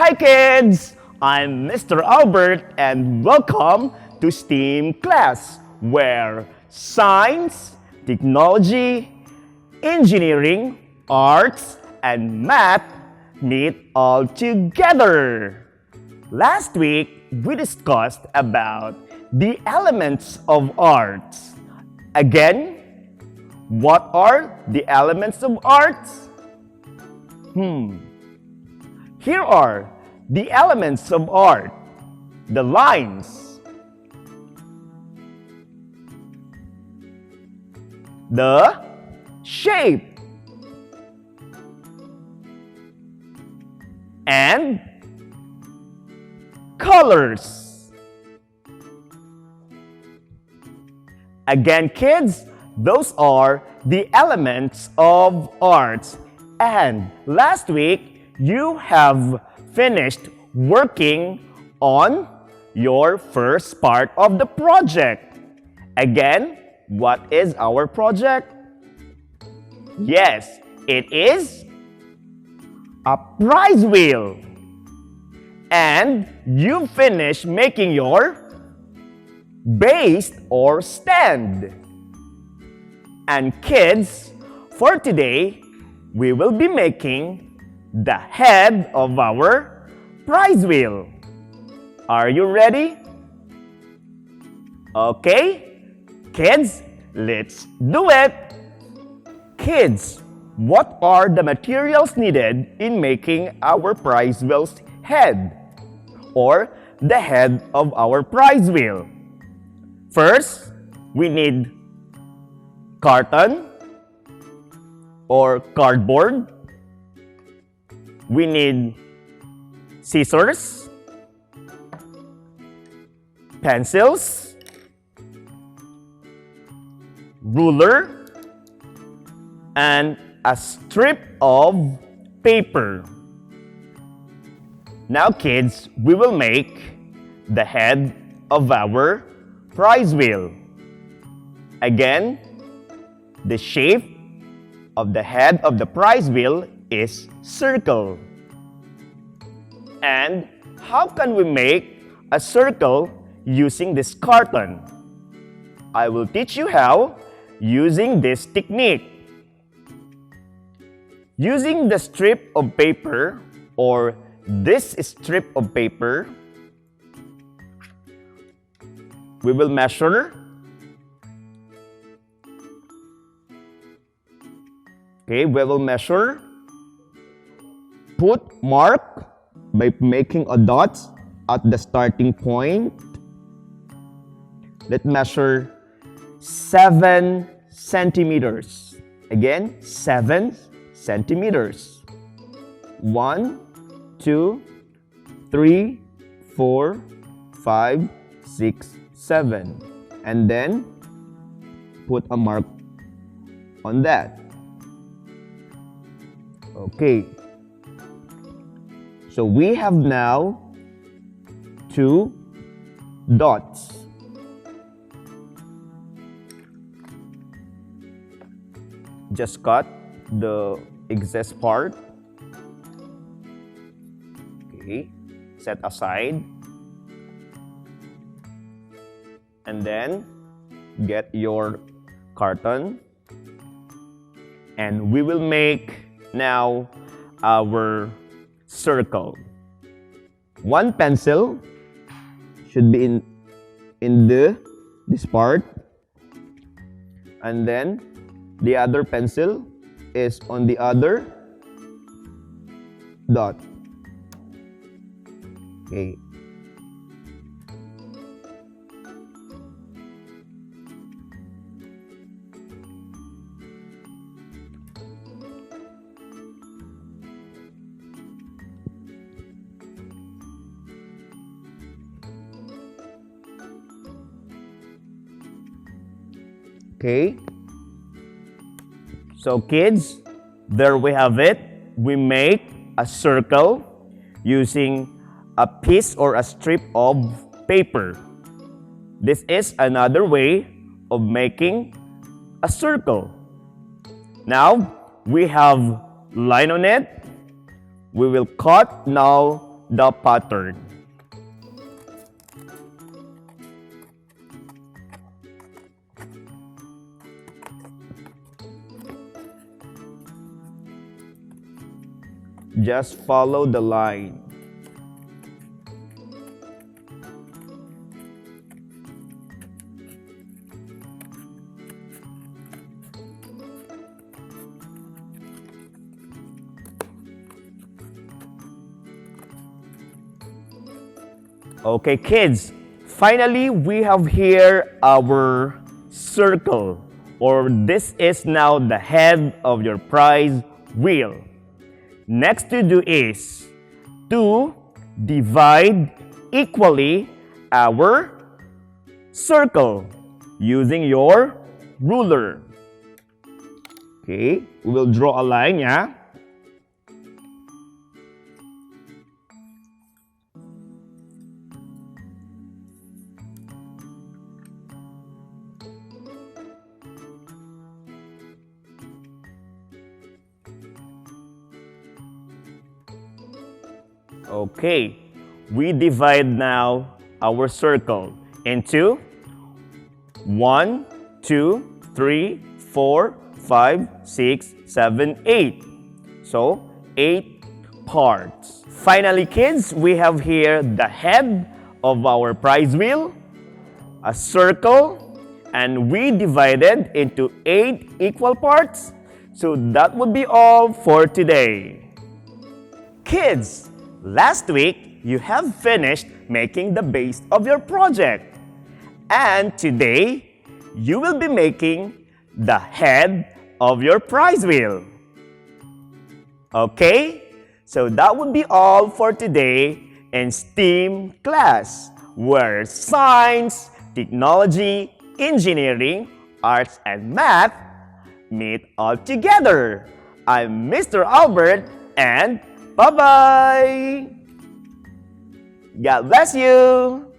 Hi kids! I'm Mr. Albert and welcome to STEAM class where science, technology, engineering, arts, and math meet all together. Last week, we discussed about the elements of arts. Again, what are the elements of arts? Here are the elements of art. The lines, the shape, and colors. Again, kids, those are the elements of arts. And last week, you have finished working on your first part of the project. Again, what is our project? Yes, it is a prize wheel. And you finished making your base or stand. And kids, for today, we will be making the head of our prize wheel. Are you ready? Okay, kids, let's do it. Kids, what are the materials needed in making our prize wheel's head or the head of our prize wheel? First, we need carton or cardboard. We need scissors, pencils, ruler, and a strip of paper. Now kids, we will make the head of our prize wheel. Again, the shape of the head of the prize wheel is circle. And how can we make a circle using this carton? I will teach you how using this technique. Using the strip of paper or this strip of paper, we will measure. Okay, we will measure. Put mark by making a dot at the starting point. Let's measure 7 centimeters. Again, 7 centimeters. 1, 2, 3, 4, 5, 6, 7. And then put a mark on that. Okay. So we have now 2 dots. Just cut the excess part. Okay, set aside. And then get your carton. And we will make now our circle. 1 pencil should be in this part, and then the other pencil is on the other dot. Okay. Okay, so kids, there we have it. We make a circle using a piece or a strip of paper. This is another way of making a circle. Now, we have line on it. We will cut now the pattern. Just follow the line. Okay, kids, finally we have here our circle, or this is now the head of your prize wheel. Next to do is to divide equally our circle using your ruler. Okay, we will draw a line, yeah? Okay, we divide now our circle into 1, 2, 3, 4, 5, 6, 7, 8. So, 8 parts. Finally, kids, we have here the head of our prize wheel, a circle, and we divided into 8 equal parts. So that would be all for today. Kids, last week, you have finished making the base of your project. And today, you will be making the head of your prize wheel. Okay? So that would be all for today in STEAM class, where science, technology, engineering, arts, and math meet all together. I'm Mr. Albert, and bye-bye! God bless you!